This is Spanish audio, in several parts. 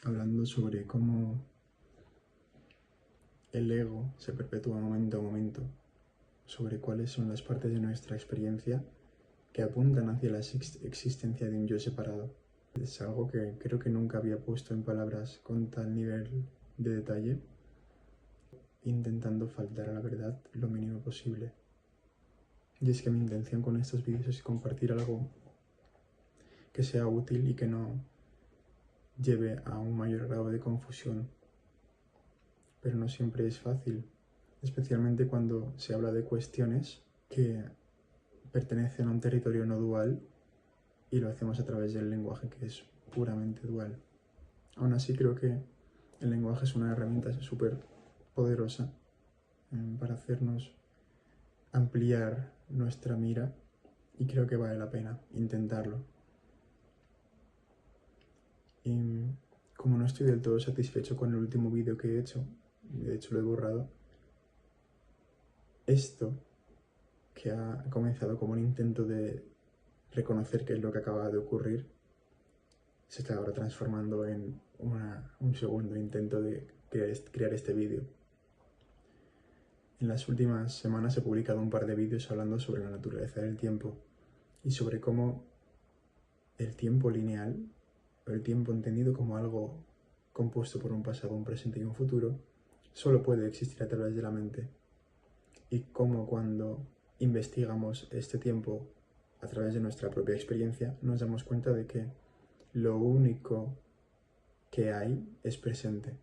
hablando sobre cómo el ego se perpetúa momento a momento, sobre cuáles son las partes de nuestra experiencia que apuntan hacia la existencia de un yo separado. Es algo que creo que nunca había puesto en palabras con tal nivel de detalle, intentando faltar a la verdad lo mínimo posible. Y es que mi intención con estos vídeos es compartir algo que sea útil y que no lleve a un mayor grado de confusión. Pero no siempre es fácil, especialmente cuando se habla de cuestiones que pertenecen a un territorio no dual y lo hacemos a través del lenguaje, que es puramente dual. Aún así creo que el lenguaje es una herramienta súper poderosa para hacernos ampliar nuestra mira y creo que vale la pena intentarlo. Y como no estoy del todo satisfecho con el último vídeo que he hecho, de hecho lo he borrado, esto que ha comenzado como un intento de reconocer qué es lo que acaba de ocurrir, se está ahora transformando en un segundo intento de crear este vídeo. En las últimas semanas he publicado un par de vídeos hablando sobre la naturaleza del tiempo y sobre cómo el tiempo lineal, o el tiempo entendido como algo compuesto por un pasado, un presente y un futuro, solo puede existir a través de la mente. Y cómo cuando investigamos este tiempo a través de nuestra propia experiencia, nos damos cuenta de que lo único que hay es presente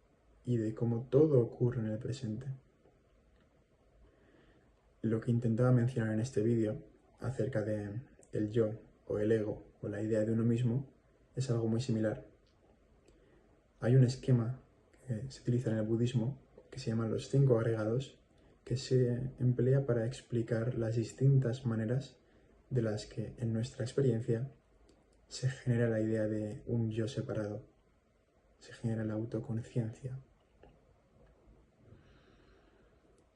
y de cómo todo ocurre en el presente. Lo que intentaba mencionar en este vídeo acerca de el yo o el ego o la idea de uno mismo es algo muy similar. Hay un esquema que se utiliza en el budismo que se llama los 5 agregados, que se emplea para explicar las distintas maneras de las que en nuestra experiencia se genera la idea de un yo separado, se genera la autoconciencia.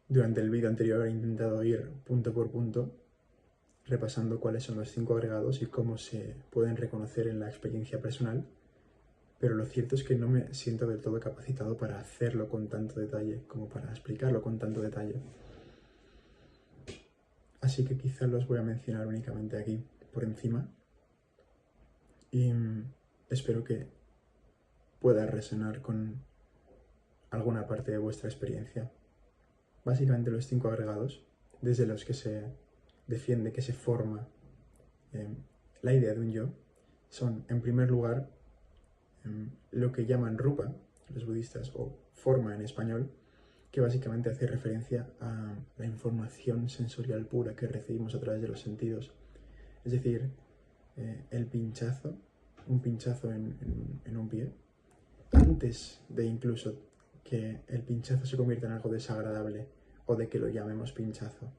Durante el vídeo anterior he intentado ir punto por punto, repasando cuáles son los 5 agregados y cómo se pueden reconocer en la experiencia personal, pero lo cierto es que no me siento del todo capacitado para hacerlo con tanto detalle, como para explicarlo con tanto detalle. Así que quizás los voy a mencionar únicamente aquí, por encima, y espero que pueda resonar con alguna parte de vuestra experiencia. Básicamente los 5 agregados, desde los que se defiende que se forma la idea de un yo, son, en primer lugar, lo que llaman rupa, los budistas, o forma en español, que básicamente hace referencia a la información sensorial pura que recibimos a través de los sentidos. Es decir, el pinchazo, un pinchazo en un pie, antes de incluso que el pinchazo se convierta en algo desagradable o de que lo llamemos pinchazo.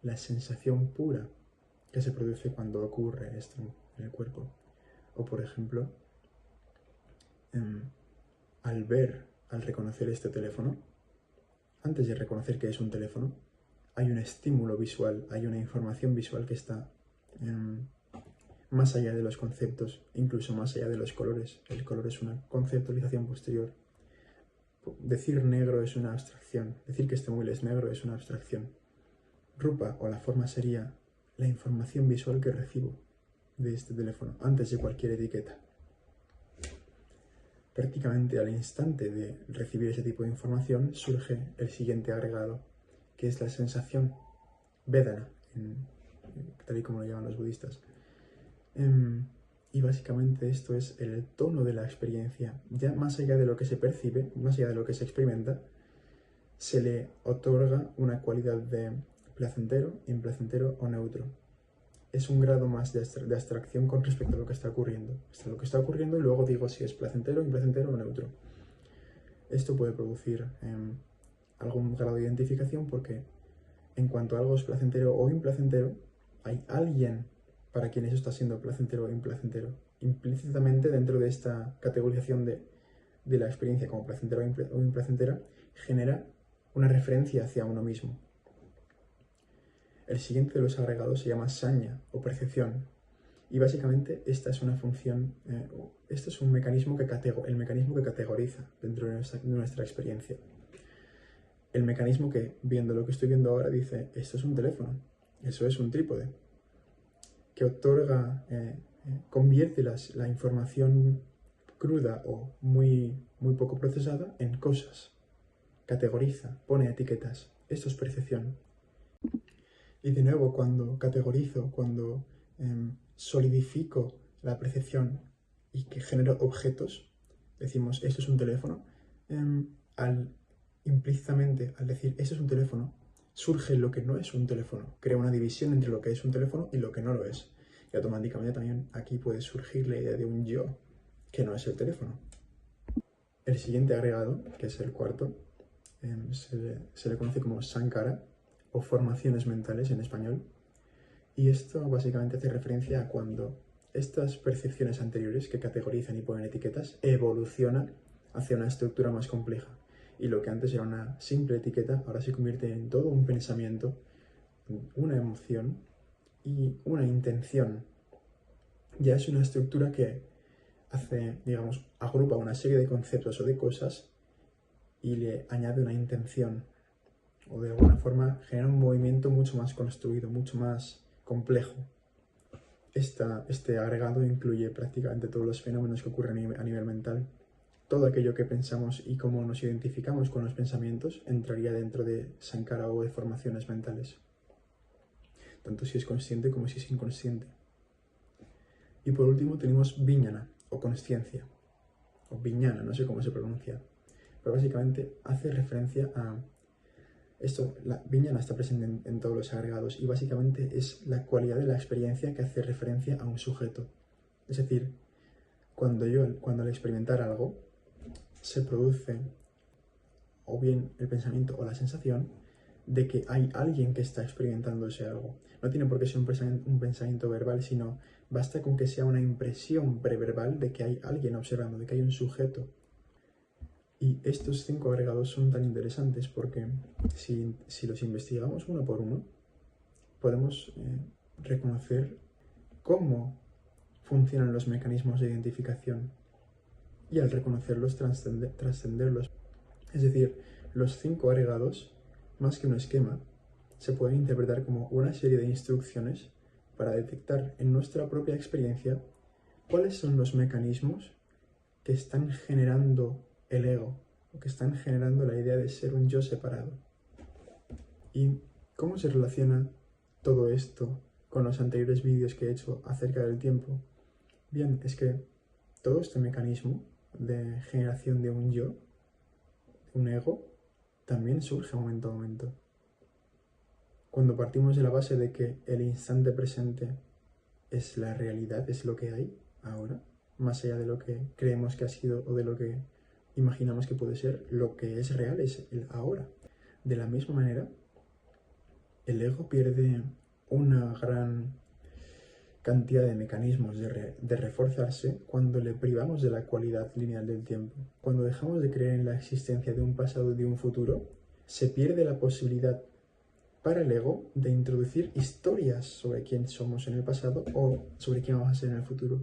La sensación pura que se produce cuando ocurre esto en el cuerpo. O por ejemplo, al reconocer este teléfono, antes de reconocer que es un teléfono, hay un estímulo visual, hay una información visual que está más allá de los conceptos, incluso más allá de los colores. El color es una conceptualización posterior. Decir negro es una abstracción, decir que este móvil es negro es una abstracción. Rupa o la forma sería la información visual que recibo de este teléfono antes de cualquier etiqueta. Prácticamente al instante de recibir ese tipo de información surge el siguiente agregado, que es la sensación vedana, tal y como lo llaman los budistas. Y básicamente esto es el tono de la experiencia. Ya más allá de lo que se percibe, más allá de lo que se experimenta, se le otorga una cualidad de placentero, implacentero o neutro. Es un grado más de abstracción con respecto a lo que está ocurriendo. Está lo que está ocurriendo y luego digo si es placentero, implacentero o neutro. Esto puede producir algún grado de identificación porque en cuanto a algo es placentero o implacentero, hay alguien para quien eso está siendo placentero o implacentero. Implícitamente dentro de esta categorización de la experiencia como placentera o implacentera, genera una referencia hacia uno mismo. El siguiente de los agregados se llama saña o percepción Y básicamente esta es una función, este es un mecanismo el mecanismo que categoriza dentro de nuestra experiencia. El mecanismo que, viendo lo que estoy viendo ahora, dice, esto es un teléfono, eso es un trípode, que otorga, convierte la información cruda o muy poco procesada en cosas, categoriza, pone etiquetas. Esto es percepción. Y de nuevo, cuando categorizo, cuando solidifico la percepción y que genero objetos, decimos, esto es un teléfono, implícitamente, al decir, esto es un teléfono, surge lo que no es un teléfono, crea una división entre lo que es un teléfono y lo que no lo es. Y automáticamente también aquí puede surgir la idea de un yo, que no es el teléfono. El siguiente agregado, que es el cuarto, se le conoce como Sankara, o formaciones mentales en español, y esto básicamente hace referencia a cuando estas percepciones anteriores que categorizan y ponen etiquetas evolucionan hacia una estructura más compleja, y lo que antes era una simple etiqueta ahora se convierte en todo un pensamiento, una emoción y una intención. Ya es una estructura que hace, digamos, agrupa una serie de conceptos o de cosas y le añade una intención, o de alguna forma genera un movimiento mucho más construido, mucho más complejo. Este agregado incluye prácticamente todos los fenómenos que ocurren a nivel mental. Todo aquello que pensamos y cómo nos identificamos con los pensamientos entraría dentro de Sankara o de formaciones mentales, tanto si es consciente como si es inconsciente. Y por último tenemos Vijnana, o consciencia, o Vijnana, no sé cómo se pronuncia, pero básicamente hace referencia a esto. La Vijnana está presente en todos los agregados y básicamente es la cualidad de la experiencia que hace referencia a un sujeto. Es decir, cuando al experimentar algo se produce o bien el pensamiento o la sensación de que hay alguien que está experimentando ese algo. No tiene por qué ser un pensamiento verbal, sino basta con que sea una impresión preverbal de que hay alguien observando, de que hay un sujeto. Y estos 5 agregados son tan interesantes porque si los investigamos uno por uno, podemos reconocer cómo funcionan los mecanismos de identificación y al reconocerlos trascenderlos. Es decir, los 5 agregados, más que un esquema, se pueden interpretar como una serie de instrucciones para detectar en nuestra propia experiencia cuáles son los mecanismos que están generando el ego, o que están generando la idea de ser un yo separado. ¿Y cómo se relaciona todo esto con los anteriores vídeos que he hecho acerca del tiempo? Bien, es que todo este mecanismo de generación de un yo, un ego, también surge momento a momento. Cuando partimos de la base de que el instante presente es la realidad, es lo que hay ahora, más allá de lo que creemos que ha sido o de lo que imaginamos que puede ser, lo que es real es el ahora. De la misma manera, el ego pierde una gran cantidad de mecanismos de reforzarse cuando le privamos de la cualidad lineal del tiempo. Cuando dejamos de creer en la existencia de un pasado y de un futuro, se pierde la posibilidad para el ego de introducir historias sobre quién somos en el pasado o sobre quién vamos a ser en el futuro.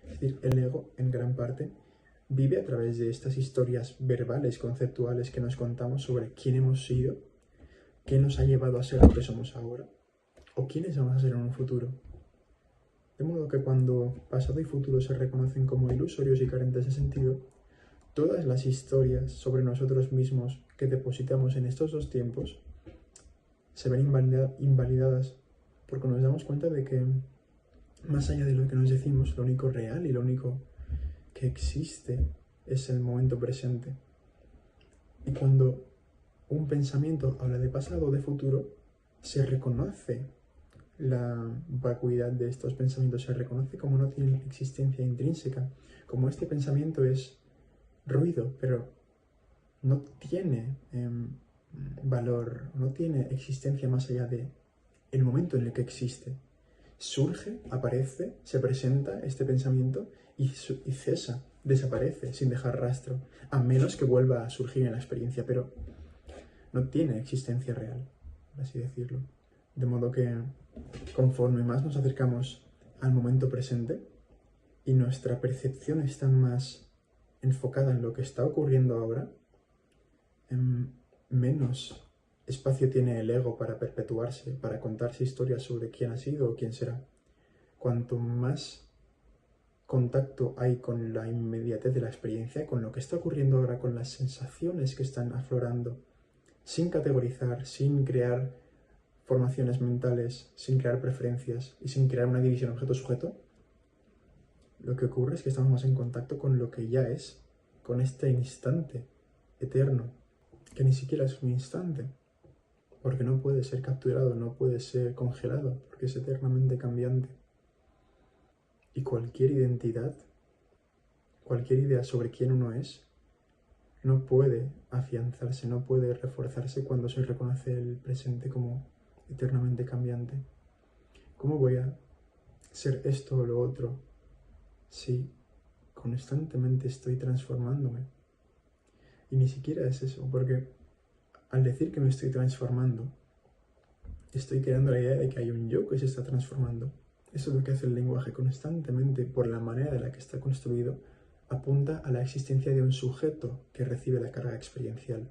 Es decir, el ego, en gran parte, vive a través de estas historias verbales, conceptuales que nos contamos sobre quién hemos sido, qué nos ha llevado a ser lo que somos ahora, o quiénes vamos a ser en un futuro. De modo que cuando pasado y futuro se reconocen como ilusorios y carentes de sentido, todas las historias sobre nosotros mismos que depositamos en estos 2 tiempos se ven invalidadas porque nos damos cuenta de que, más allá de lo que nos decimos, lo único real y lo único que existe es el momento presente. Y cuando un pensamiento habla de pasado o de futuro, se reconoce la vacuidad de estos pensamientos, se reconoce como no tienen existencia intrínseca, como este pensamiento es ruido, pero no tiene valor, no tiene existencia más allá de el momento en el que existe. Surge, aparece, se presenta este pensamiento y cesa, desaparece sin dejar rastro, a menos que vuelva a surgir en la experiencia, pero no tiene existencia real, por así decirlo. De modo que conforme más nos acercamos al momento presente y nuestra percepción está más enfocada en lo que está ocurriendo ahora, menos espacio tiene el ego para perpetuarse, para contarse historias sobre quién ha sido o quién será. Cuanto más contacto hay con la inmediatez de la experiencia, con lo que está ocurriendo ahora, con las sensaciones que están aflorando, sin categorizar, sin crear formaciones mentales, sin crear preferencias y sin crear una división objeto-sujeto, lo que ocurre es que estamos más en contacto con lo que ya es, con este instante eterno, que ni siquiera es un instante, porque no puede ser capturado, no puede ser congelado, porque es eternamente cambiante. Y cualquier identidad, cualquier idea sobre quién uno es, no puede afianzarse, no puede reforzarse cuando se reconoce el presente como eternamente cambiante. ¿Cómo voy a ser esto o lo otro si constantemente estoy transformándome? Y ni siquiera es eso, porque al decir que me estoy transformando, estoy creando la idea de que hay un yo que se está transformando. Eso es lo que hace el lenguaje constantemente, por la manera de la que está construido, apunta a la existencia de un sujeto que recibe la carga experiencial.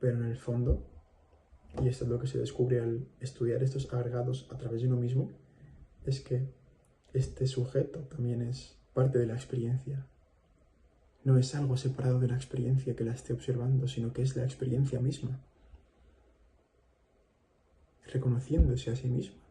Pero en el fondo, y esto es lo que se descubre al estudiar estos agregados a través de uno mismo, es que este sujeto también es parte de la experiencia. No es algo separado de la experiencia que la esté observando, sino que es la experiencia misma, reconociéndose a sí misma.